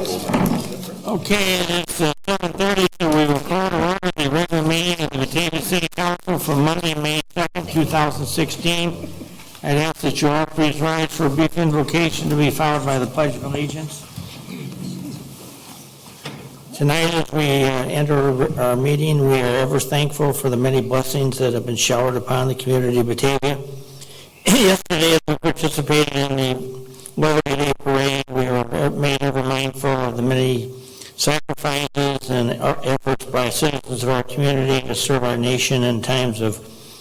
Okay, it's 7:30, so we will call to order the regular meeting of the Batavia City Council for Monday, May 2nd, 2016. I'd ask that you all please rise for a brief invocation to be followed by the Pledge of Allegiance. Tonight, as we enter our meeting, we are ever thankful for the many blessings that have been showered upon the community of Batavia. Yesterday, as we participated in the Labor Day Parade, we were made ever mindful of the many sacrifices and efforts by citizens of our community to serve our nation in times of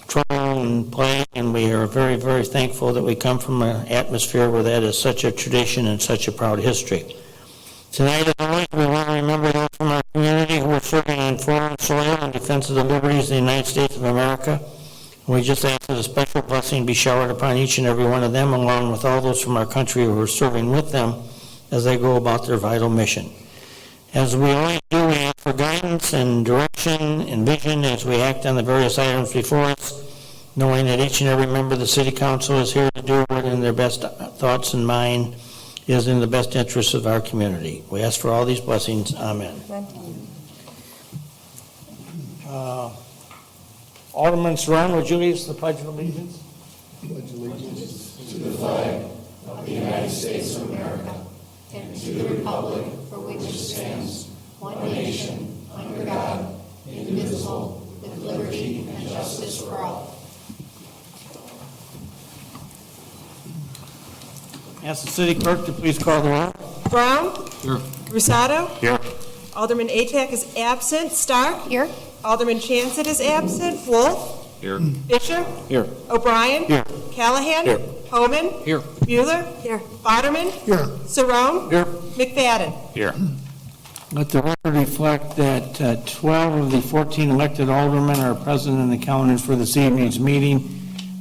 trouble and plague, and we are very, very thankful that we come from an atmosphere where that is such a tradition and such a proud history. Tonight, as always, we want to remember those from our community who are serving on foreign soil in defense of the liberties of the United States of America. We just ask that a special blessing be showered upon each and every one of them, along with all those from our country who are serving with them as they go about their vital mission. As we always do, we ask for guidance and direction and vision as we act on the various items before us, knowing that each and every member of the City Council is here to do what in their best thoughts and mind is in the best interest of our community. We ask for all these blessings. Amen. Alderman Saran, would you lead us the Pledge of Allegiance? Pledge allegiance to the flag of the United States of America and to the republic for which it stands, one nation, under God, indivisible, with liberty and justice for all. Ask the City Clerk to please call the roll. Brown? Here. Rusado? Here. Alderman Atack is absent. Stark? Here. Alderman Chancet is absent. Wolf? Here. Fisher? Here. O'Brien? Here. Callahan? Here. Homan? Here. Mueller? Here. Boderman? Here. Saron? Here. McFadden? Here. Let the record reflect that 12 of the 14 elected aldermen are present and accounted for this evening's meeting.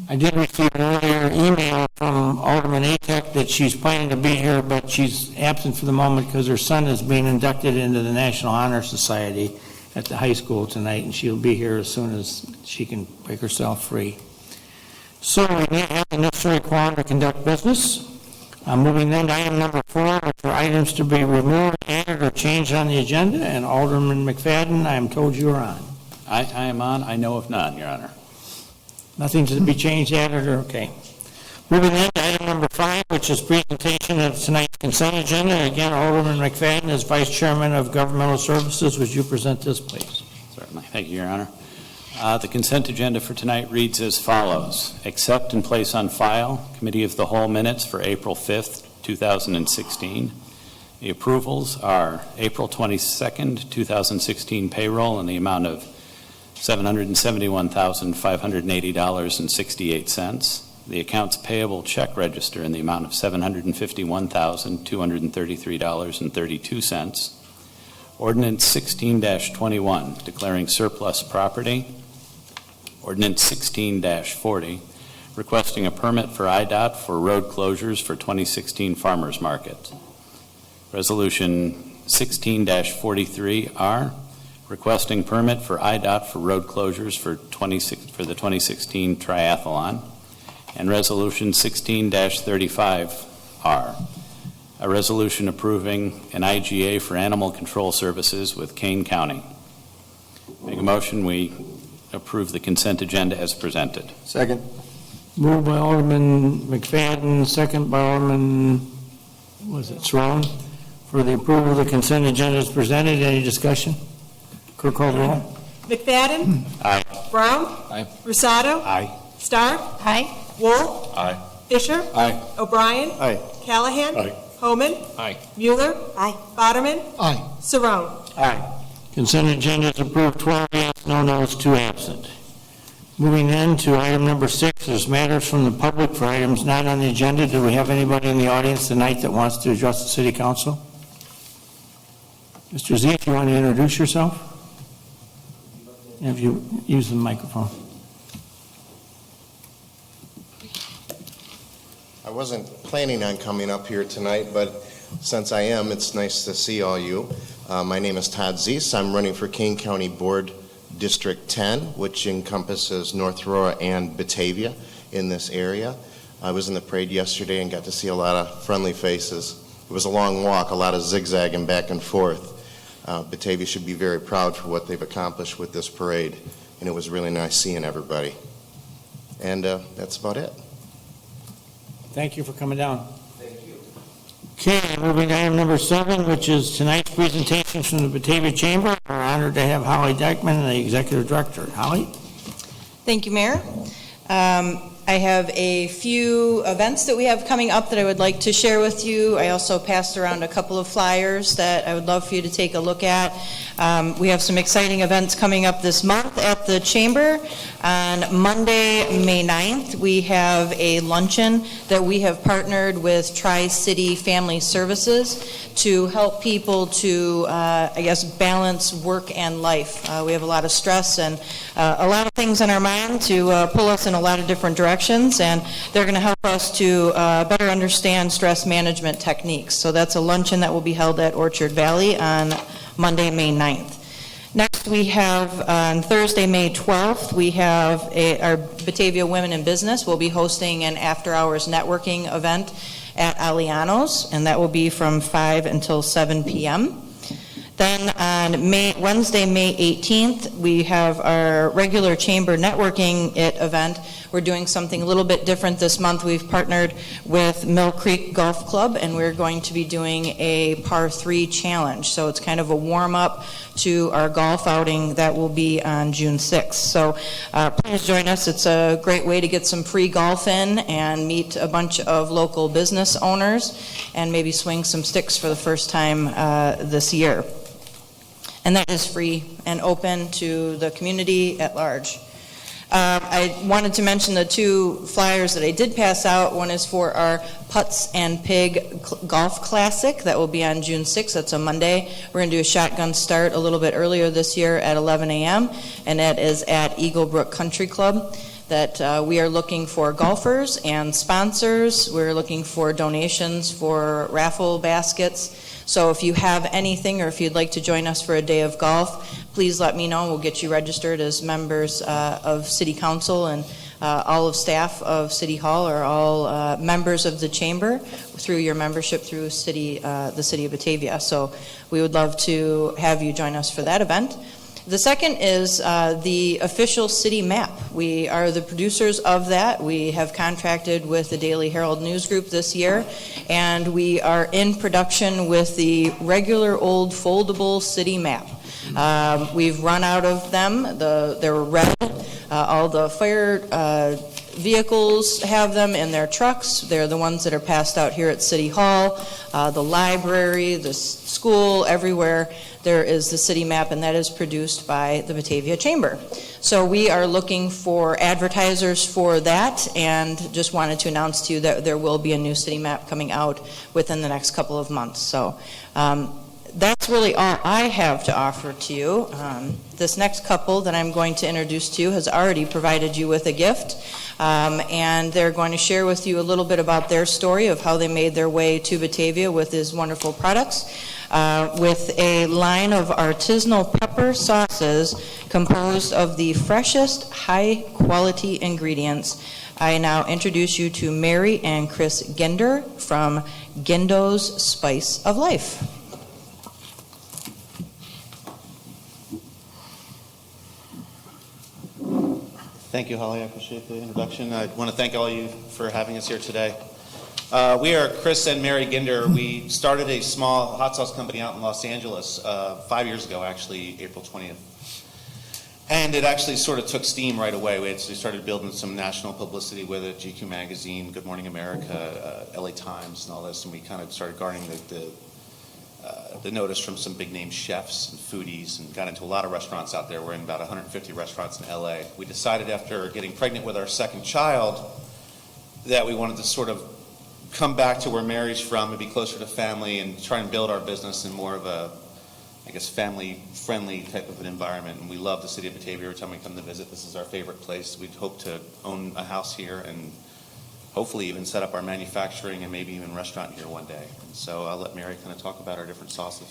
I did receive an earlier email from Alderman Atack that she's planning to be here, but she's absent for the moment because her son is being inducted into the National Honor Society at the high school tonight, and she'll be here as soon as she can break herself free. So we now have the necessary quorum to conduct business. Moving then to item number 4, which are items to be removed, added, or changed on the agenda. And Alderman McFadden, I am told you are on. I am on. I know of none, Your Honor. Nothing to be changed, added, or okay. Moving then to item number 5, which is presentation of tonight's consent agenda. Again, Alderman McFadden, as Vice Chairman of Governmental Services, would you present this, please? Certainly. Thank you, Your Honor. The consent agenda for tonight reads as follows. Accept and place on file Committee of the Whole minutes for April 5th, 2016. The approvals are April 22nd, 2016 payroll in the amount of $771,580.68. The accounts payable check register in the amount of $751,233.32. Ordinance 16-21, declaring surplus property. Ordinance 16-40, requesting a permit for IDOT for road closures for 2016 Farmers Market. Resolution 16-43R, requesting permit for IDOT for road closures for the 2016 Triathlon. And Resolution 16-35R, a resolution approving an IGA for animal control services with Kane County. Make a motion, we approve the consent agenda as presented. Second. Moved by Alderman McFadden, second by Alderman, Saron, for the approval of the consent agenda as presented. Any discussion? Clerk, call the roll. McFadden? Aye. Brown? Aye. Rusado? Aye. Stark? Aye. Wolf? Aye. Fisher? Aye. O'Brien? Aye. Callahan? Aye. Homan? Aye. Mueller? Aye. Boderman? Aye. Saron? Aye. Consent agenda is approved, 12 yes, no no's, 2 absent. Moving then to item number 6, there's matters from the public for items not on the agenda. Do we have anybody in the audience tonight that wants to address the City Council? Mr. Z, if you want to introduce yourself? If you use the microphone. I wasn't planning on coming up here tonight, but since I am, it's nice to see all you. My name is Todd Zeese. I'm running for Kane County Board District 10, which encompasses North Aurora and Batavia in this area. I was in the parade yesterday and got to see a lot of friendly faces it was a long walk, a lot of zigzagging back and forth. Batavia should be very proud for what they've accomplished with this parade, and it was really nice seeing everybody. And that's about it. Thank you for coming down. Thank you. Okay, moving to item number 7, which is tonight's presentation from the Batavia Chamber. We're honored to have Holly Dyckman, the Executive Director. Holly? Thank you, Mayor. I have a few events that we have coming up that I would like to share with you. I also passed around a couple of flyers that I would love for you to take a look at. We have some exciting events coming up this month at the Chamber. On Monday, May 9th, we have a luncheon that we have partnered with Tri-City Family Services to help people to, balance work and life. We have a lot of stress and a lot of things in our mind to pull us in a lot of different directions, and they're going to help us to better understand stress management techniques. So that's a luncheon that will be held at Orchard Valley on Monday, May 9th. Next, we have on Thursday, May 12th, we have our Batavia Women in Business will be hosting an after-hours networking event at Aliano's, and that will be from 5 until 7 p.m. Then on Wednesday, May 18th, we have our regular Chamber networking event. We're doing something a little bit different this month. We've partnered with Mill Creek Golf Club, and we're going to be doing a par 3 challenge. So it's kind of a warm-up to our golf outing that will be on June 6th. So please join us. It's a great way to get some free golf in and meet a bunch of local business owners and maybe swing some sticks for the first time this year. And that is free and open to the community at large. I wanted to mention the 2 flyers that I did pass out. One is for our Putts and Pig Golf Classic. That will be on June 6th. That's a Monday. We're going to do a shotgun start a little bit earlier this year at 11 a.m., and that is at Eaglebrook Country Club. That we are looking for golfers and sponsors. We're looking for donations for raffle baskets. So if you have anything or if you'd like to join us for a day of golf, please let me know. We'll get you registered as members of City Council, and all of staff of City Hall are all members of the Chamber through your membership through the City of Batavia. So we would love to have you join us for that event. The second is the official city map. We are the producers of that. We have contracted with the Daily Herald News Group this year, and we are in production with the regular old foldable city map. We've run out of them. They're red. All the fire vehicles have them in their trucks. They're the ones that are passed out here at City Hall, the library, the school, everywhere. There is the city map, and that is produced by the Batavia Chamber. So we are looking for advertisers for that, and just wanted to announce to you that there will be a new city map coming out within the next couple of months. So that's really all I have to offer to you. This next couple that I'm going to introduce to you has already provided you with a gift, and they're going to share with you a little bit about their story of how they made their way to Batavia with these wonderful products. With a line of artisanal pepper sauces composed of the freshest, high-quality ingredients. I now introduce you to Mary and Chris Ginder from Gindo's Spice of Life. Thank you, Holly. I appreciate the introduction. I want to thank all of you for having us here today. We are Chris and Mary Ginder. We started a small hot sauce company out in Los Angeles 5 years ago, actually, April 20th. And it actually sort of took steam right away. We started building some national publicity with it, GQ Magazine, Good Morning America, LA Times, and all this. And we kind of started garnering the notice from some big-name chefs and foodies, and got into a lot of restaurants out there. We're in about 150 restaurants in LA. We decided after getting pregnant with our second child that we wanted to sort of come back to where Mary's from and be closer to family and try and build our business in more of a, I guess, family-friendly type of an environment. And we love the city of Batavia. Every time we come to visit, this is our favorite place. We'd hope to own a house here and hopefully even set up our manufacturing and maybe even restaurant here one day. And so I'll let Mary kind of talk about our different sauces.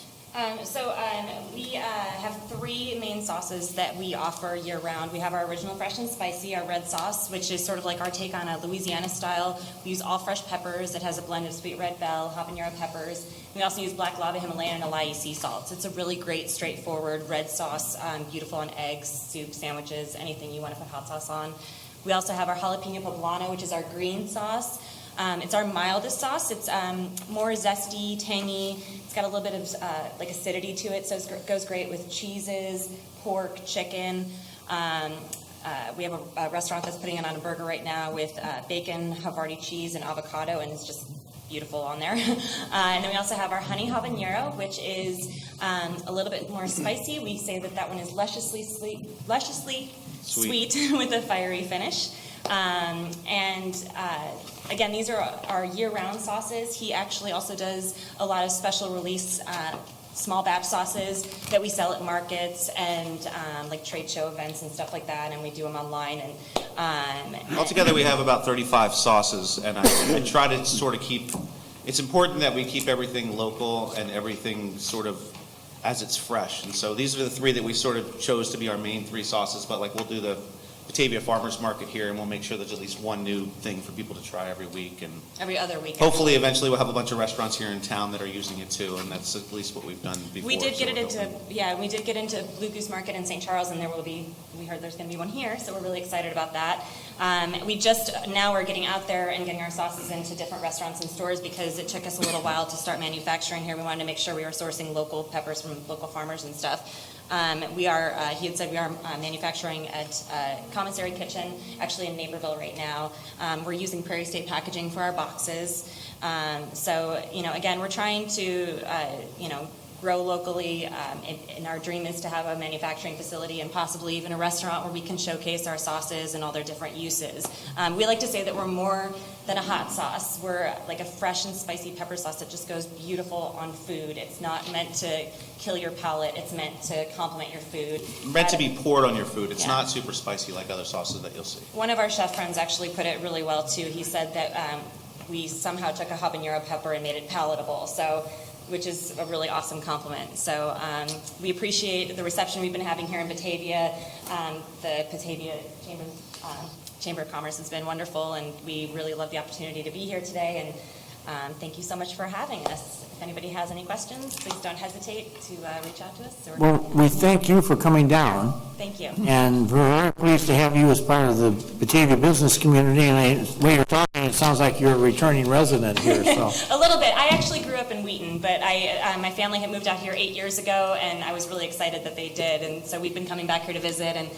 We have three main sauces that we offer year-round. We have our original fresh and spicy, our red sauce, which is sort of like our take on a Louisiana style. We use all fresh peppers. It has a blend of sweet red bell, habanero peppers. We also use black lava Himalayan and Alai sea salts. It's a really great, straightforward red sauce, beautiful on eggs, soup, sandwiches, anything you want to put hot sauce on. We also have our jalapeno poblano, which is our green sauce. It's our mildest sauce. It's more zesty, tangy. It's got a little bit of like acidity to it, so it goes great with cheeses, pork, chicken. We have a restaurant that's putting it on a burger right now with bacon, Havarti cheese, and avocado, and it's just beautiful on there. And then we also have our honey habanero, which is a little bit more spicy. We say that one is lusciously sweet with a fiery finish. Again, these are our year-round sauces. He actually also does a lot of special release small batch sauces that we sell at markets and like trade show events and stuff like that, and we do them online. And altogether, we have about 35 sauces, and I try to sort of keep. It's important that we keep everything local and everything sort of as it's fresh. And so these are the three that we sort of chose to be our main three sauces. But like we'll do the Batavia Farmers Market here, and we'll make sure there's at least one new thing for people to try every week, and every other week. Hopefully, eventually, we'll have a bunch of restaurants here in town that are using it too, and that's at least what we've done before. We did get into Blue Goose Market in St. Charles, and we heard there's going to be one here, so we're really excited about that. We just now are getting out there and getting our sauces into different restaurants and stores because it took us a little while to start manufacturing here. We wanted to make sure we were sourcing local peppers from local farmers and stuff. He had said we are manufacturing at Commissary Kitchen, actually in Naperville right now. We're using Prairie State packaging for our boxes. Again, we're trying to, grow locally. And our dream is to have a manufacturing facility and possibly even a restaurant where we can showcase our sauces and all their different uses. We like to say that we're more than a hot sauce. We're like a fresh and spicy pepper sauce that just goes beautiful on food. It's not meant to kill your palate. It's meant to complement your food. Meant to be poured on your food. It's not super spicy like other sauces that you'll see. One of our chef friends actually put it really well too. He said that we somehow took a habanero pepper and made it palatable. Which is a really awesome compliment. So we appreciate the reception we've been having here in Batavia. The Batavia Chamber of Commerce has been wonderful, and we really love the opportunity to be here today. And thank you so much for having us. If anybody has any questions, please don't hesitate to reach out to us. Well, we thank you for coming down. Thank you. And we're very pleased to have you as part of the Batavia business community. And the way you're talking, it sounds like you're a returning resident here. So a little bit. I actually grew up in Wheaton, but my family had moved out here 8 years ago, and I was really excited that they did. And so we've been coming back here to visit. And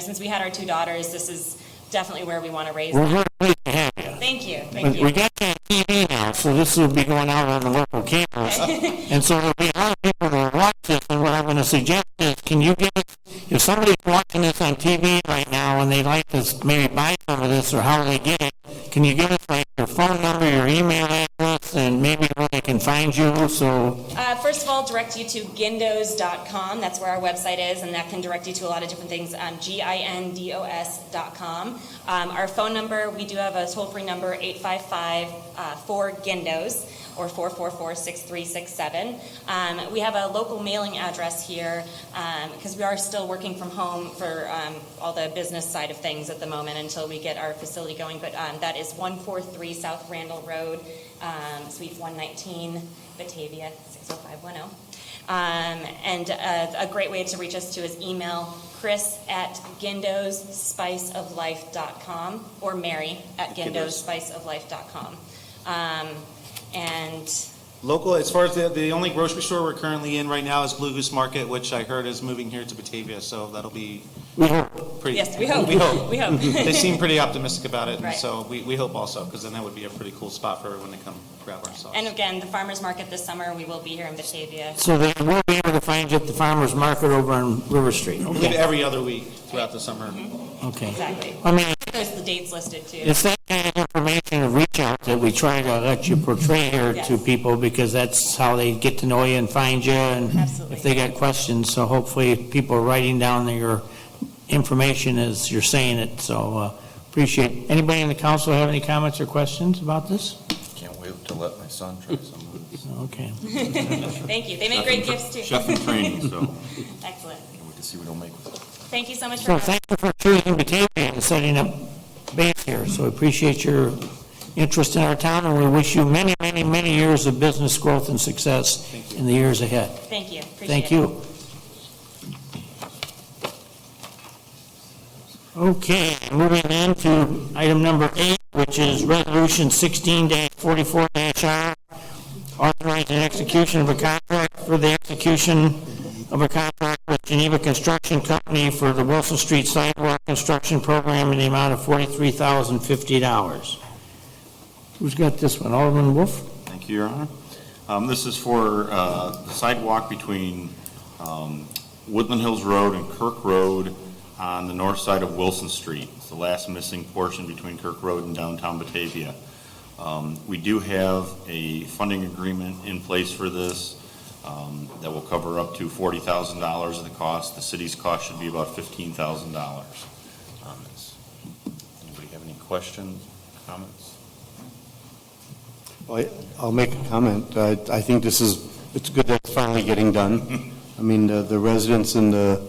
since we had our two daughters, this is definitely where we want to raise them. We're very pleased to have you. Thank you. We got you on TV now, so this will be going out on the local campus. And so there'll be a lot of people that will watch this, and what I'm going to suggest is, can you give us, if somebody's watching this on TV right now and they'd like to maybe buy some of this or how they get it, can you give us like your phone number, your email address, and maybe where they can find you? So first of all, direct you to gindos.com. That's where our website is, and that can direct you to a lot of different things. GINDOS.com. Our phone number, we do have a toll-free number, 855-4GINDOS, or 444-6367. We have a local mailing address here because we are still working from home for all the business side of things at the moment until we get our facility going. But that is 143 South Randall Road, Suite 119, Batavia, 60510. And a great way to reach us too is email chris@gindosspiceoflife.com or mary@gindosspiceoflife.com. And local, as far as the only grocery store we're currently in right now is Blue Goose Market, which I heard is moving here to Batavia, so that'll be pretty. Yes, we hope. We hope. We hope. They seem pretty optimistic about it, and Right. so we hope also, because then that would be a pretty cool spot for everyone to come grab our sauce. And again, the farmers market this summer, we will be here in Batavia. they will be able to find you at the farmer's market over on River Street. I believe every other week throughout the summer. Okay. Exactly. I mean, There's the dates listed too. it's that kind of information and reach out that we try to let you portray here to Yes. people, because that's how they get to know you and find you, and Absolutely. if they got questions. So hopefully people are writing down your information as you're saying it. So Appreciate it. Anybody in the council have any comments or questions about this? Can't wait to let my son try some of these. Okay. Thank you. They make great gifts too. Chef in training, so Excellent. can't wait to see what he'll make with it. Thank you so much for So having thank you for choosing Batavia and setting up base here. So we appreciate your interest in our town, and we wish you many, many, many years of business growth and success in the years ahead. Thank you. Appreciate Thank it. you. Okay, moving on to item number 8, which is Resolution 16-44-R, authorizing execution of a contract for the execution of a contract with Geneva Construction Company for the Wilson Street Sidewalk Construction Program in the amount of $43,050. Who's got this one? Alderman Wolf? Thank you, Your Honor. This is for the sidewalk between Woodland Hills Road and Kirk Road on the north side of Wilson Street. It's the last missing portion between Kirk Road and downtown Batavia. We do have a funding agreement in place for this that will cover up to $40,000 of the cost. The city's cost should be about $15,000 on this. Anybody have any questions, comments? Well, I'll make a comment. I think it's good that it's finally getting done. I mean, the residents in the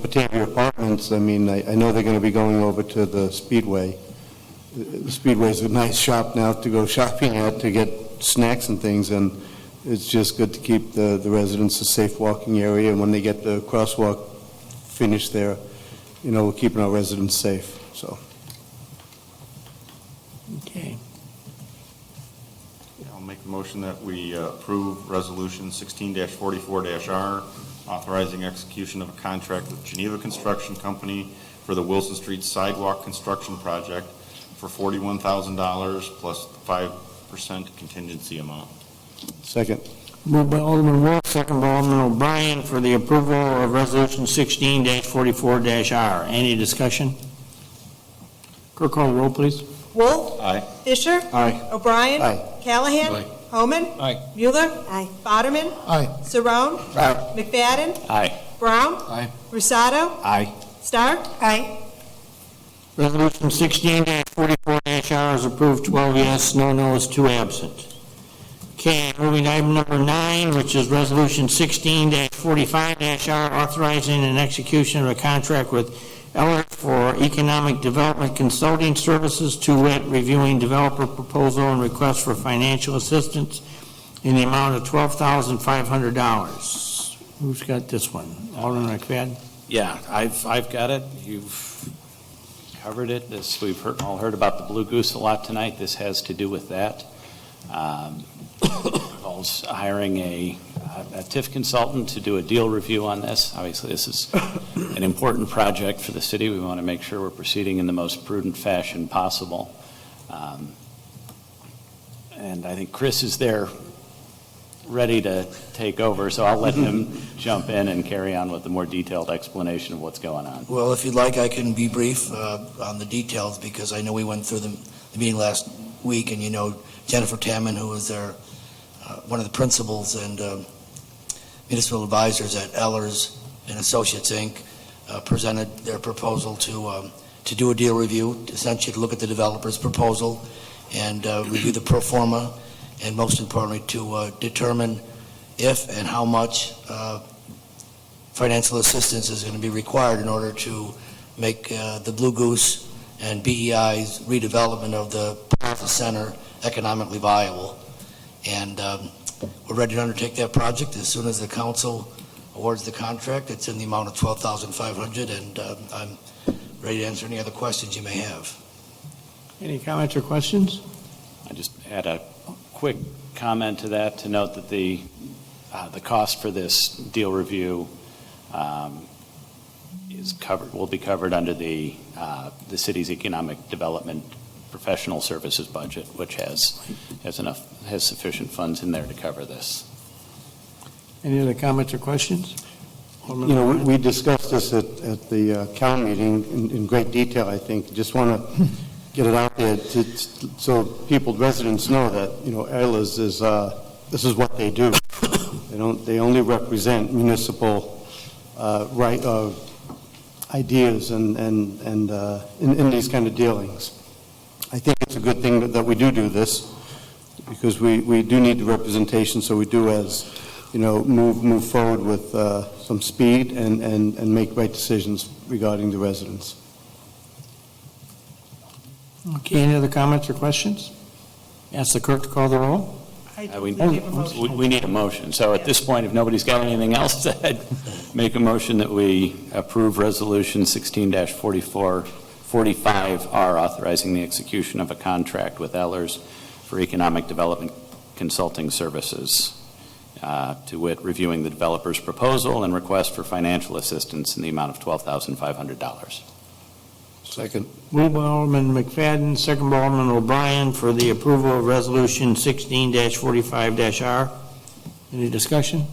Batavia apartments, I mean, I know they're going to be going over to the Speedway. The Speedway's a nice shop now to go shopping at to get snacks and things, and it's just good to keep the residents a safe walking area, and when they get the crosswalk finished there, you know, we're keeping our residents safe, so. Okay. I'll make a motion that we approve Resolution 16-44-R, authorizing execution of a contract with Geneva Construction Company for the Wilson Street Sidewalk Construction Project for $41,000 plus the 5% contingency amount. Second. Moved by Alderman Wolf, second by Alderman O'Brien for the approval of Resolution 16-44-R. Any discussion? Clerk, call the roll, please. Wolf. Aye. Fisher. Aye. O'Brien. Aye. Callahan. Aye. Homan. Aye. Mueller. Boderman. Aye. Saron. McFadden. Aye. Brown. Aye. Rusado. Aye. Stark. Aye. Resolution 16-44-R is approved, 12 yes, no no's, 2 absent. Okay, moving to item number 9, which is Resolution 16-45-R, authorizing an execution of a contract with Eller for Economic Development Consulting Services, to wit, reviewing developer proposal and request for financial assistance in the amount of $12,500. Who's got this one? Alderman McFadden? Yeah, I've got it. You've covered it. We've all heard about the Blue Goose a lot tonight. This has to do with that. Involves hiring a TIF consultant to do a deal review on this. Obviously, this is an important project for the city. We want to make sure we're proceeding in the most prudent fashion possible. And I think Chris is there ready to take over, so I'll let him jump in and carry on with the more detailed explanation of what's going on. Well, if you'd like, I can be brief on the details, because I know we went through the meeting last week, and you know Jennifer Tamman, who was their one of the principals and municipal advisors at Ellers and Associates, Inc., presented their proposal to do a deal review, essentially to look at the developer's proposal and review the pro forma, and most importantly, to determine if and how much financial assistance is going to be required in order to make the Blue Goose and BEI's redevelopment of the Plaza Center economically viable. And we're ready to undertake that project as soon as the council awards the contract. It's in the amount of $12,500, and I'm ready to answer any other questions you may have. Any comments or questions? I just add a quick comment to that, to note that the cost for this deal review will be covered under the city's economic development professional services budget, which has sufficient funds in there to cover this. Any other comments or questions? You know, we discussed this at the CAL meeting in great detail, I think. Just want to get it out there so residents know that, you know, Ehlers is, this is what they do. They only represent municipal ideas and in these kind of dealings. I think it's a good thing that we do this, because we do need the representation, so we do, as you know, move forward with some speed and make right decisions regarding the residents. Okay, any other comments or questions? Ask the clerk to call the roll. We need a motion. So at this point, if nobody's got anything else to add, make a motion that we approve Resolution 16-45R, authorizing the execution of a contract with Ehlers for economic development consulting services, to wit, reviewing the developer's proposal and request for financial assistance in the amount of $12,500. Second. Moved by Alderman McFadden, second by Alderman O'Brien for the approval of Resolution 16-45-R. Any discussion?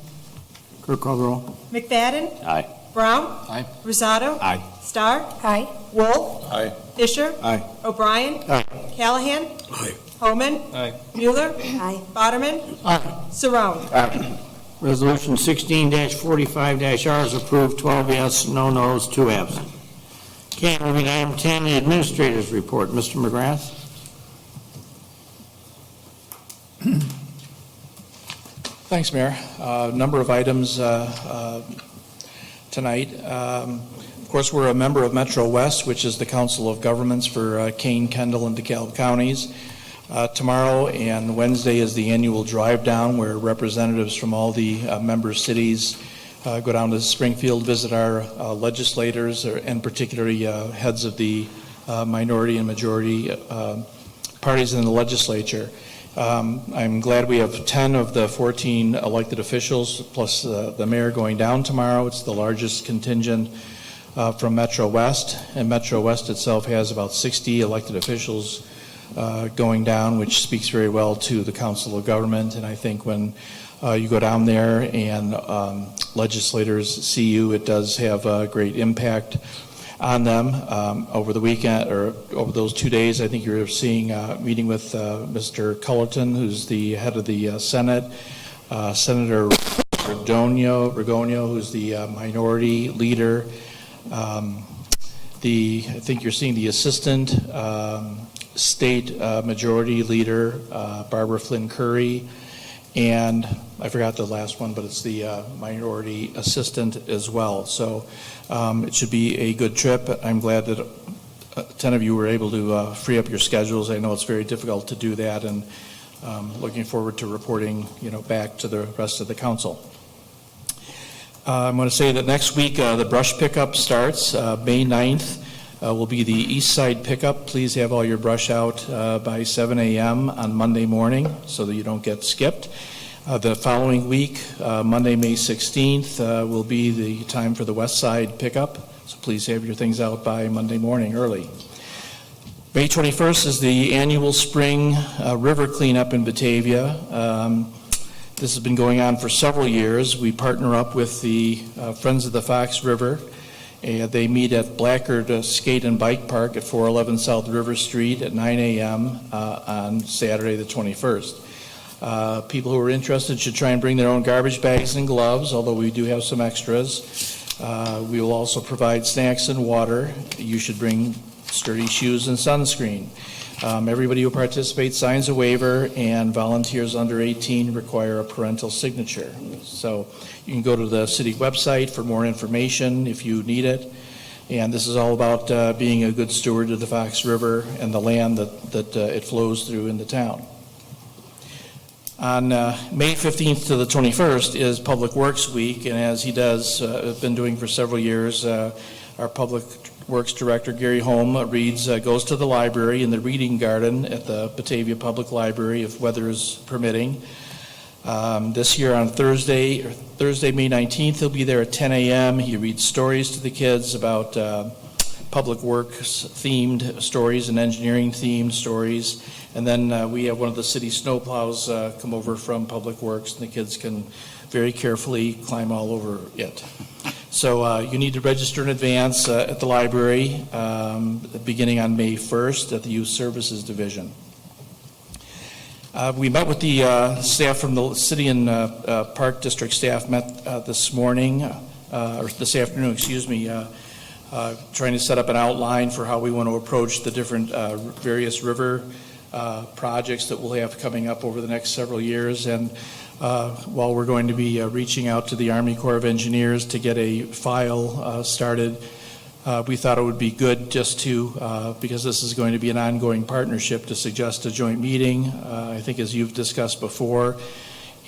Clerk, call the roll. McFadden. Aye. Brown. Aye. Rosado. Aye. Stark. Aye. Wolf. Aye. Fisher. Aye. O'Brien. Aye. Callahan. Aye. Homan. Aye. Mueller. Aye. Boderman. Aye. Surratt. Resolution 16-45-R is approved, 12 yes, no nos, 2 absent. Okay, moving to item 10, the Administrator's Report. Mr. McGrath? Thanks, Mayor. A number of items tonight. Of course, we're a member of Metro West, which is the Council of Governments for Kane, Kendall, and DeKalb counties. Tomorrow and Wednesday is the annual drive down, where representatives from all the member cities go down to Springfield, visit our legislators, and particularly heads of the minority and majority parties in the legislature. I'm glad we have 10 of the 14 elected officials, plus the mayor, going down tomorrow. It's the largest contingent from Metro West, and Metro West itself has about 60 elected officials going down, which speaks very well to the Council of Government. And I think when you go down there and legislators see you, it does have a great impact on them. Over the weekend, or over those 2 days, I think you're seeing meeting with Mr. Cullerton, who's the head of the Senate, Senator Ragonio, who's the minority leader. I think you're seeing the assistant state majority leader, Barbara Flynn Curry, and I forgot the last one, but it's the minority assistant as well. So it should be a good trip. I'm glad that 10 of you were able to free up your schedules. I know it's very difficult to do that, and looking forward to reporting, back to the rest of the council. I'm going to say that next week the brush pickup starts. May 9th will be the East Side pickup. Please have all your brush out by 7 a.m. on Monday morning so that you don't get skipped. The following week, Monday, May 16th, will be the time for the West Side pickup. So please have your things out by Monday morning early. May 21st is the annual spring river cleanup in Batavia. This has been going on for several years. We partner up with the Friends of the Fox River. They meet at Blackard Skate and Bike Park at 411 South River Street at 9 a.m. On Saturday the 21st. People who are interested should try and bring their own garbage bags and gloves, although we do have some extras. We will also provide snacks and water. You should bring sturdy shoes and sunscreen. Everybody who participates signs a waiver, and volunteers under 18 require a parental signature. So you can go to the city website for more information if you need it. And this is all about being a good steward of the Fox River and the land that it flows through in the town. On May 15th to the 21st is Public Works Week, and as he does, been doing for several years, our Public Works Director, Gary Holm, goes to the library in the Reading Garden at the Batavia Public Library if weather is permitting. This year on Thursday, May 19th, he'll be there at 10 a.m. He reads stories to the kids about public works themed stories and engineering themed stories. And then we have one of the city snowplows come over from Public Works, and the kids can very carefully climb all over it. So you need to register in advance at the library beginning on May 1st at the Youth Services Division. We met with the staff from the City and Park District staff met this morning, or this afternoon, excuse me. trying to set up an outline for how we want to approach the different various river projects that we'll have coming up over the next several years. And while we're going to be reaching out to the Army Corps of Engineers to get a file started, we thought it would be good just to, because this is going to be an ongoing partnership, to suggest a joint meeting, I think as you've discussed before.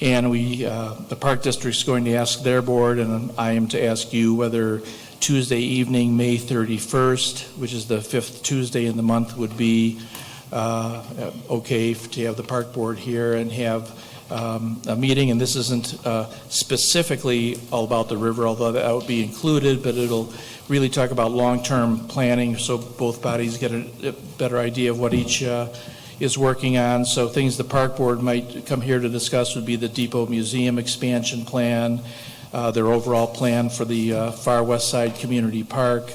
And the Park District's going to ask their board, and I am to ask you whether Tuesday evening, May 31st, which is the 5th Tuesday in the month, would be okay to have the park board here and have a meeting. And this isn't specifically all about the river, although that would be included, but it'll really talk about long-term planning so both bodies get a better idea of what each is working on. So things the park board might come here to discuss would be the Depot Museum expansion plan, their overall plan for the Far West Side Community Park.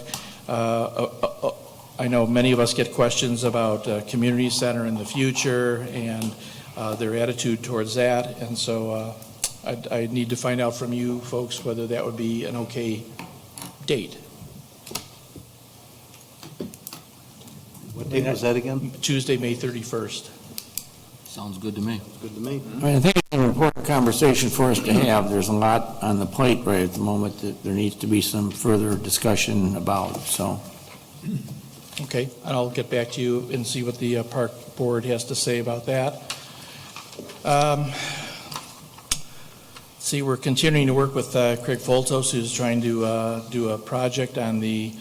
I know many of us get questions about community center in the future and their attitude towards that, and so I need to find out from you folks whether that would be an okay date. What date was that again? Tuesday, May 31st. Sounds good to me. Good to me. I think it's an important conversation for us to have. There's a lot on the plate right at the moment that there needs to be some further discussion about, so. Okay, and I'll get back to you and see what the park board has to say about that. See, we're continuing to work with Craig Foltos, who's trying to do a project on the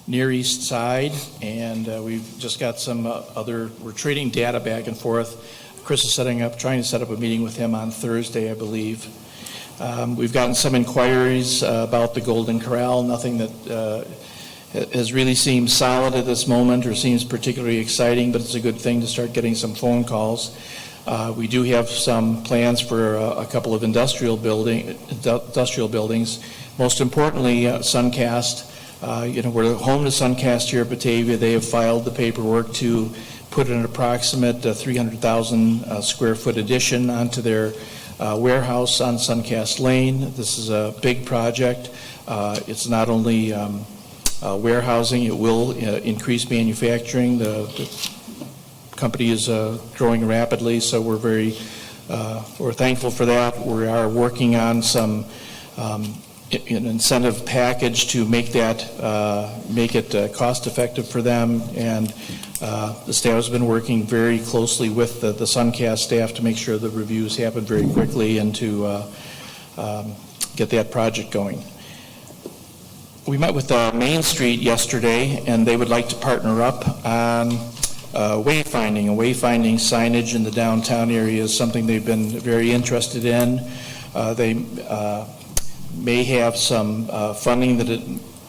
Near East Side, and we've just got some we're trading data back and forth. Chris is trying to set up a meeting with him on Thursday, I believe. We've gotten some inquiries about the Golden Corral, nothing that has really seemed solid at this moment or seems particularly exciting, but it's a good thing to start getting some phone calls. We do have some plans for a couple of industrial buildings. Most importantly, Suncast. We're home to Suncast here at Batavia. They have filed the paperwork to put an approximate 300,000 square foot addition onto their warehouse on Suncast Lane. This is a big project. It's not only warehousing, it will increase manufacturing. The company is growing rapidly, so we're thankful for that. We are working on some an incentive package to make it cost effective for them, and the staff has been working very closely with the Suncast staff to make sure the reviews happen very quickly and to get that project going. We met with Main Street yesterday, and they would like to partner up on wayfinding. And wayfinding signage in the downtown area is something they've been very interested in. They may have some funding that it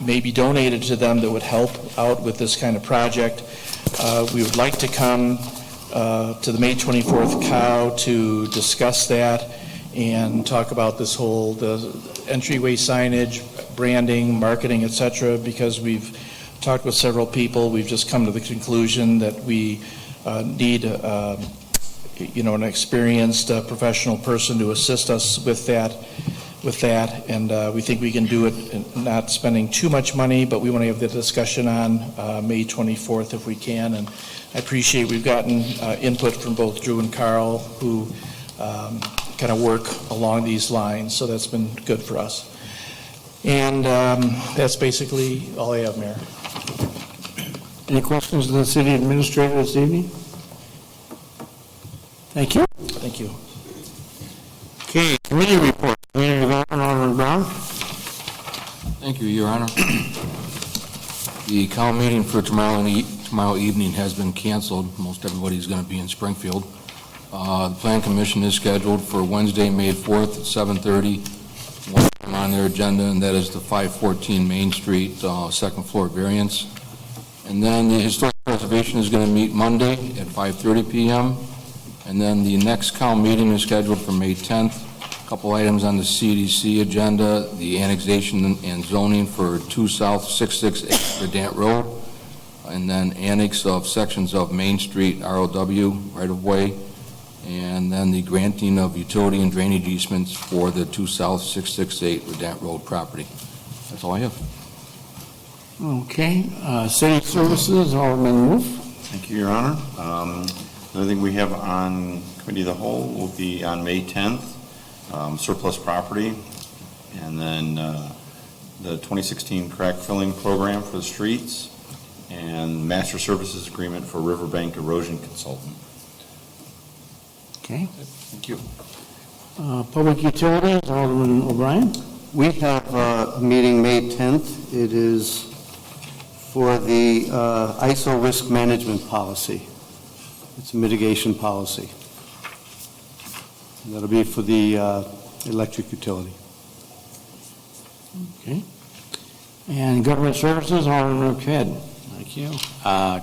may be donated to them that would help out with this kind of project. We would like to come to the May 24th COW to discuss that and talk about this whole the entryway signage, branding, marketing, etc., because we've talked with several people. We've just come to the conclusion that we need an experienced professional person to assist us with that, and we think we can do it not spending too much money, but we want to have the discussion on May 24th if we can. And I appreciate we've gotten input from both Drew and Carl, who kind of work along these lines, so that's been good for us. And that's basically all I have, Mayor. Any questions of the city administrator this evening? Thank you. Thank you. Okay, committee report. Community Development, Alderman Brown. Thank you, Your Honor. The COW meeting for tomorrow evening has been canceled. Most everybody's going to be in Springfield. The Plan Commission is scheduled for Wednesday, May 4th at 7:30. One item on their agenda, and that is the 514 Main Street second floor variance. And then the Historic Preservation is going to meet Monday at 5:30 p.m. And then the next COW meeting is scheduled for May 10th. A couple items on the CDC agenda, the annexation and zoning for 2 South 668 Verdant Road, and then annex of sections of Main Street ROW right-of-way, and then the granting of utility and drainage easements for the 2 South 668 Verdant Road property. That's all I have. Okay, city services, Alderman Wolf. Thank you, Your Honor. Another thing we have on Committee of the Whole will be on May 10th, surplus property, and then the 2016 crack filling program for the streets, and master services agreement for riverbank erosion consultant. Okay. Thank you. Public utilities, Alderman O'Brien. We have a meeting May 10th. It is for the ISIL risk management policy. It's a mitigation policy. That'll be for the electric utility. Okay. And government services, Alderman Roquette. Thank you.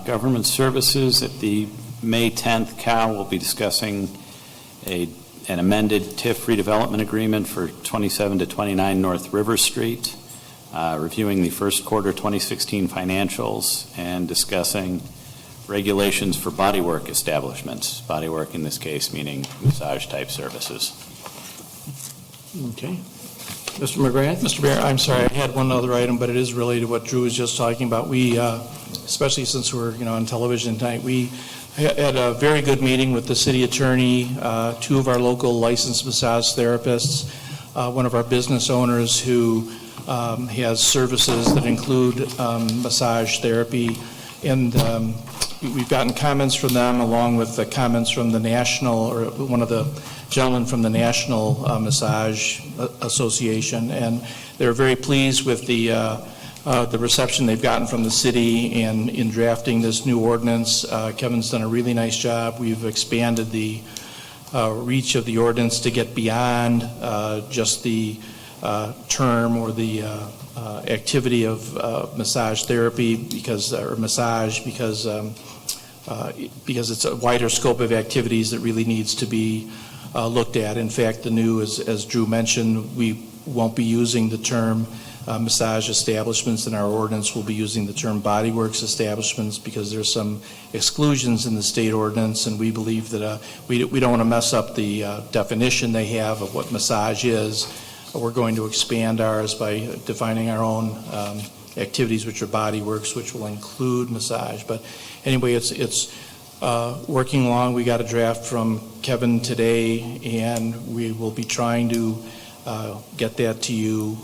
Government services at the May 10th COW will be discussing an amended TIF redevelopment agreement for 27 to 29 North River Street, reviewing the first quarter 2016 financials, and discussing regulations for bodywork establishments. Bodywork in this case meaning massage-type services. Okay. Mr. McGrath? Mr. Mayor, I'm sorry, I had one other item, but it is related to what Drew was just talking about. We, especially since we're, on television tonight, we had a very good meeting with the city attorney, two of our local licensed massage therapists, one of our business owners who has services that include massage therapy, and we've gotten comments from them along with the comments from the national, or one of the gentlemen from the National Massage Association, and they're very pleased with the reception they've gotten from the city and in drafting this new ordinance. Kevin's done a really nice job. We've expanded the reach of the ordinance to get beyond just the term or the activity of massage therapy because it's a wider scope of activities that really needs to be looked at. In fact, the new, as Drew mentioned, we won't be using the term massage establishments in our ordinance. We'll be using the term bodyworks establishments because there's some exclusions in the state ordinance, and we believe that we don't want to mess up the definition they have of what massage is. We're going to expand ours by defining our own activities, which are bodyworks, which will include massage. But anyway, it's working along. We got a draft from Kevin today, and we will be trying to get that to you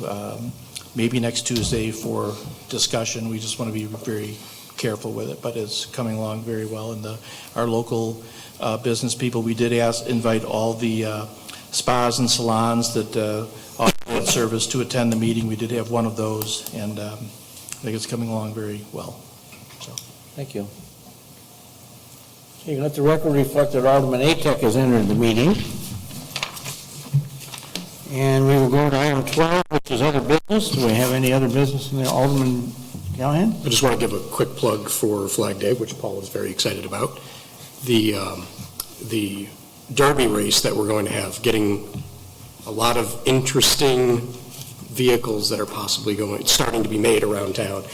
maybe next Tuesday for discussion. We just want to be very careful with it, but it's coming along very well. And our local business people, we did invite all the spas and salons that offer that service to attend the meeting. We did have one of those, and I think it's coming along very well. So, thank you. Okay, let the record reflect that Alderman Atek has entered the meeting. And we will go to item 12, which is other business. Do we have any other business in there? Alderman Callahan? I just want to give a quick plug for Flag Day, which Paul is very excited about. The Derby race that we're going to have, getting a lot of interesting vehicles that are possibly starting to be made around town.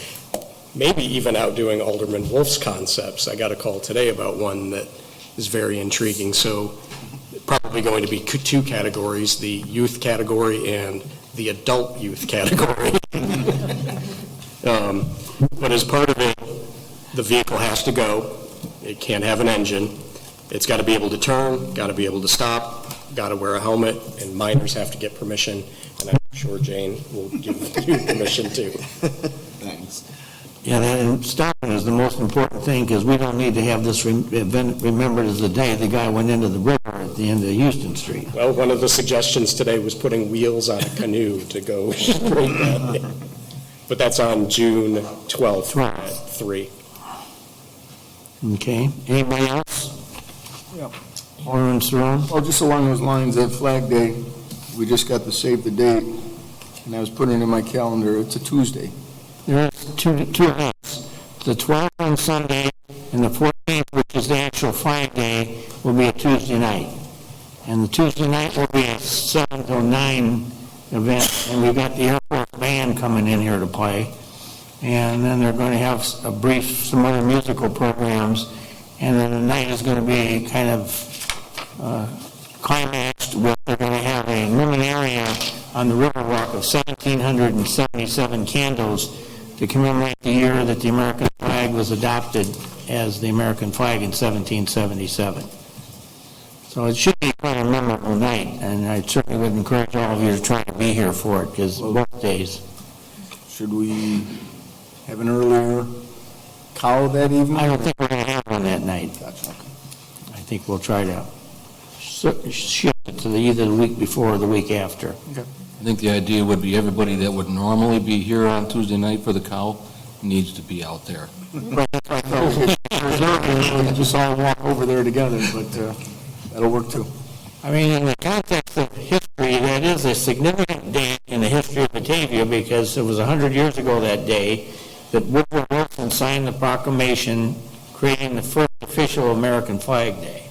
Maybe even outdoing Alderman Wolf's concepts. I got a call today about one that is very intriguing. So probably going to be two categories, the youth category and the adult youth category. But as part of it, the vehicle has to go. It can't have an engine. It's got to be able to turn, got to be able to stop, got to wear a helmet, and minors have to get permission. And I'm sure Jane will give you permission too. Thanks. Yeah, and stopping is the most important thing because we don't need to have this event remembered as the day the guy went into the river at the end of Houston Street. Well, one of the suggestions today was putting wheels on a canoe to go straight down there. But that's on June 12th at 3. Okay. Anybody else? Yeah. Alderman Cerrone? Well, just along those lines, at Flag Day, we just got to save the date, and I was putting it in my calendar. It's a Tuesday. There are two events. The 12th on Sunday and the 14th, which is the actual Flag Day, will be a Tuesday night. And the Tuesday night will be a 7 to 9 event, and we've got the Air Force Band coming in here to play. And then they're going to have some other musical programs, and then the night is going to be kind of climaxed with, they're going to have a luminaria on the Riverwalk of 1,777 candles to commemorate the year that the American flag was adopted as the American flag in 1777. So it should be quite a memorable night, and I certainly would encourage all of you to try to be here for it, because both days. Should we have an earlier cow that evening? I don't think we're going to have one that night. I think we'll try to shift it to either the week before or the week after. Okay. I think the idea would be everybody that would normally be here on Tuesday night for the cow needs to be out there. Right, that's what I thought. We just all walk over there together, but that'll work too. I mean, in the context of history, that is a significant day in the history of Batavia, because it was 100 years ago that day that Woodrow Wilson signed the proclamation creating the first official American Flag Day.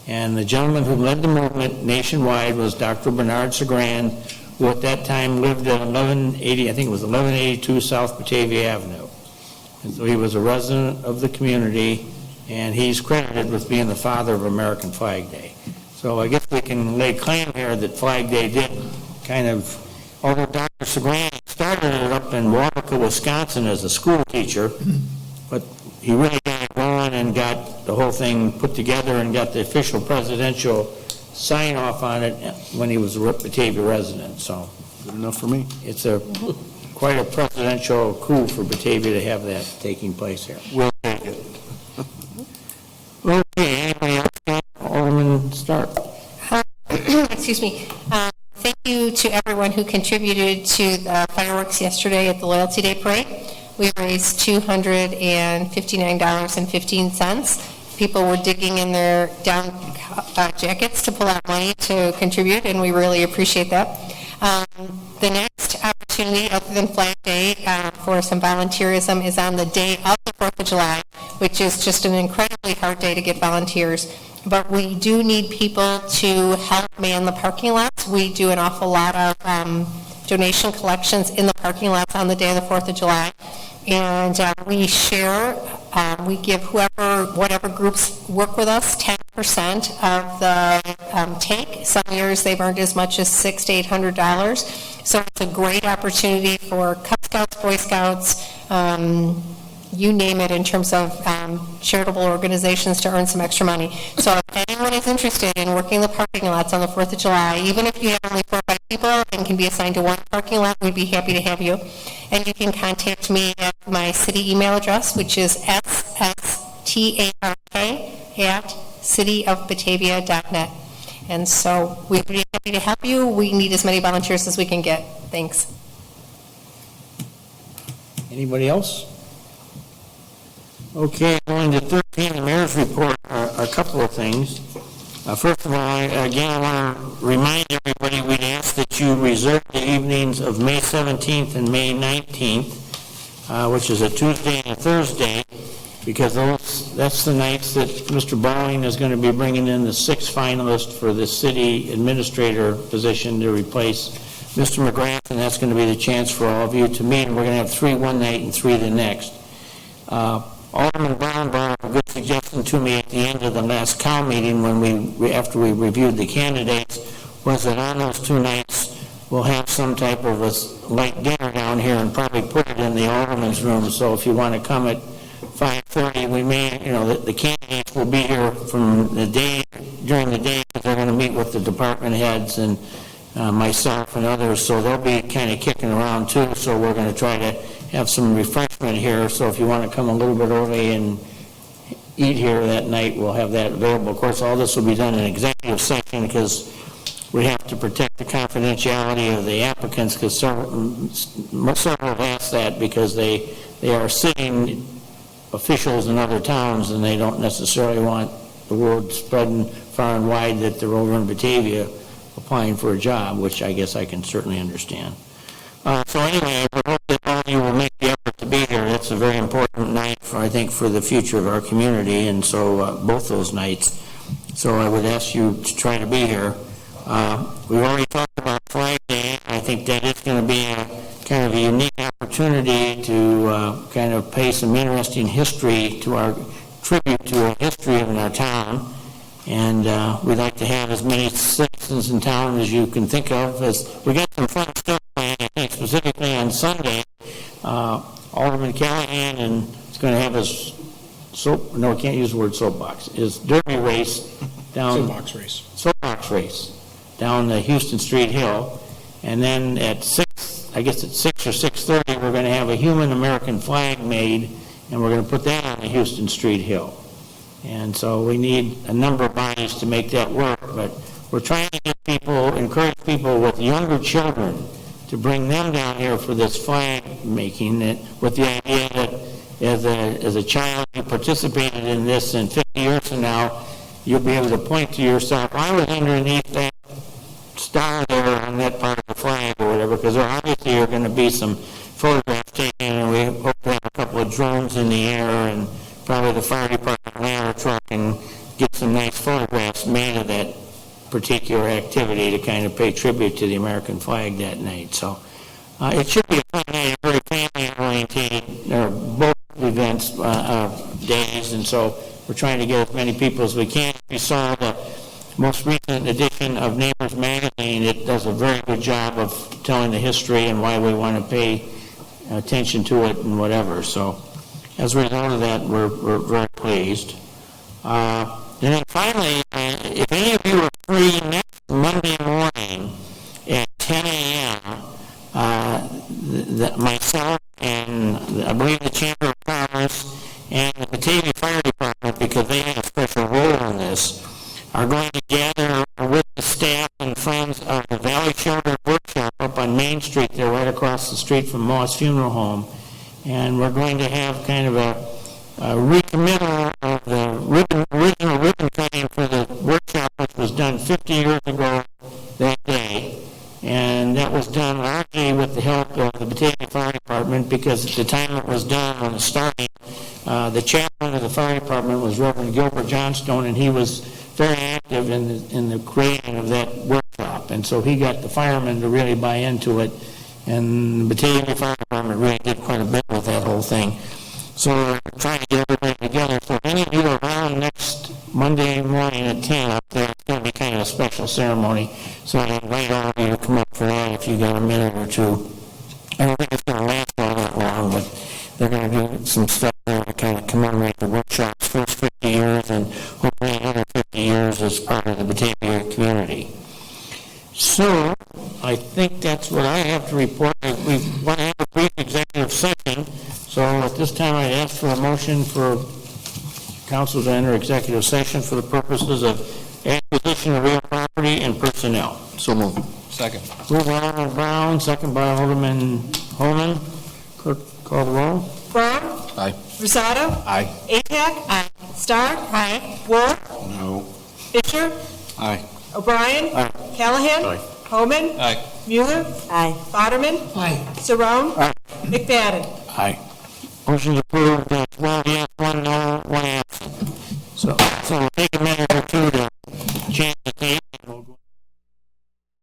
And the gentleman who led the movement nationwide was Dr. Bernard Sagrand, who at that time lived at 1180, I think it was 1182 South Batavia Avenue. And so he was a resident of the community, and he's credited with being the father of American Flag Day. So I guess we can lay claim here that Flag Day did kind of, although Dr. Sagrand started it up in Waukesha, Wisconsin as a school teacher, but he really got it going and got the whole thing put together and got the official presidential sign off on it when he was a Batavia resident. So good enough for me. It's quite a presidential coup for Batavia to have that taking place here. We'll take it. Okay, anybody else? Alderman Stark. Excuse me. Thank you to everyone who contributed to the fireworks yesterday at the Loyalty Day Parade. We raised $259.15. People were digging in their down jackets to pull out money to contribute, and we really appreciate that. The next opportunity, other than Flag Day, for some volunteerism is on the day of the 4th of July, which is just an incredibly hard day to get volunteers. But we do need people to help man the parking lots. We do an awful lot of donation collections in the parking lots on the day of the 4th of July. And we share, we give whatever groups work with us, 10% of the take. Some years they've earned as much as $600 to $800. So it's a great opportunity for Cub Scouts, Boy Scouts, you name it, in terms of charitable organizations to earn some extra money. So if anyone is interested in working the parking lots on the 4th of July, even if you have only 4 or 5 people and can be assigned to one parking lot, we'd be happy to have you. And you can contact me at my city email address, which is sstark@cityofbatavia.net. And so we'd be happy to help you. We need as many volunteers as we can get. Thanks. Anybody else? Okay, going to 13, the mayor's report, a couple of things. First of all, again, I want to remind everybody we'd ask that you reserve the evenings of May 17th and May 19th, which is a Tuesday and a Thursday, because that's the nights that Mr. Bowling is going to be bringing in the 6th finalist for the city administrator position to replace Mr. McGrath, and that's going to be the chance for all of you to meet. And we're going to have 3 one night and 3 the next. Alderman Brown brought up a good suggestion to me at the end of the last COW meeting after we reviewed the candidates, was that on those 2 nights we'll have some type of a light dinner down here and probably put it in the alderman's room. So if you want to come at 5:30, we may, the candidates will be here from the day, during the day, because they're going to meet with the department heads and myself and others, so they'll be kind of kicking around too. So we're going to try to have some refreshment here. So if you want to come a little bit early and eat here that night, we'll have that available. Of course, all this will be done in executive session because we have to protect the confidentiality of the applicants, because several have asked that, because they are sitting officials in other towns and they don't necessarily want the word spreading far and wide that they're over in Batavia applying for a job, which I guess I can certainly understand. So anyway, I hope that all of you will make the effort to be here. That's a very important night, I think, for the future of our community, and so both those nights. So I would ask you to try to be here. We've already talked about Flag Day. I think that is going to be a kind of a unique opportunity to kind of pay some interesting history to our tribute to our history in our town. And we'd like to have as many citizens in town as you can think of. As we got some fun stuff planned specifically on Sunday, Alderman Callahan and is going to have his I can't use the word soapbox, his derby race down. Soapbox race down the Houston Street Hill. And then at 6 or 6:30, we're going to have a human American flag made, and we're going to put that on the Houston Street Hill. And so we need a number of bodies to make that work, but we're trying to get encourage people with younger children to bring them down here for this flag making, with the idea that as a child you participated in this, and 50 years from now, you'll be able to point to yourself, I was underneath that star there on that part of the flag or whatever, because there obviously are going to be some photographs taken, and we hope to have a couple of drones in the air, and probably the fire department ladder truck, and get some nice photographs made of that particular activity to kind of pay tribute to the American flag that night. So it should be a fun night, very family-oriented, both events, days, and so we're trying to get as many people as we can. If you saw the most recent edition of Neighbors Magazine, it does a very good job of telling the history and why we want to pay attention to it and whatever. So as a result of that, we're very pleased. And then finally, if any of you are free next Monday morning at 10 a.m., myself and I believe the Chamber of Commerce and the Batavia Fire Department, because they have a special role in this, are going to gather with the staff and friends of the Valley Shelter Workshop up on Main Street. They're right across the street from Moss Funeral Home. And we're going to have kind of a recommittal of the original ribbon cutting for the workshop, which was done 50 years ago that day. And that was done largely with the help of the Batavia Fire Department, because at the time it was done, when it started, the chaplain of the fire department was Reverend Gilbert Johnstone, and he was very active in the creating of that workshop. And so he got the firemen to really buy into it, and the Batavia Fire Department really did quite a bit with that whole thing. So we're trying to get everybody together. So if any of you are around next Monday morning at 10 up there, it's going to be kind of a special ceremony. So I invite all of you to come up for that if you got a minute or two. I don't think it's going to last all that long, but they're going to do some stuff there to kind of commemorate the workshop's first 50 years and hopefully another 50 years as part of the Batavia community. So I think that's what I have to report. We want to have a brief executive session. So at this time, I ask for a motion for council to enter executive session for the purposes of acquisition of real property and personnel. So moved. Second. Moved by Alderman Brown, second by Alderman Holman. Clerk, call the roll. Brown? Aye. Rosado? Aye. Atack? Aye. Stark? Aye. Wolf? No. Fisher? Aye. O'Brien? Aye. Callahan? Aye. Homan? Aye. Mueller? Aye. Boderman? Aye. Saron? Aye. McFadden? Aye. Motion approved, 12 yes, 1 no, 1 absent. So we'll take a minute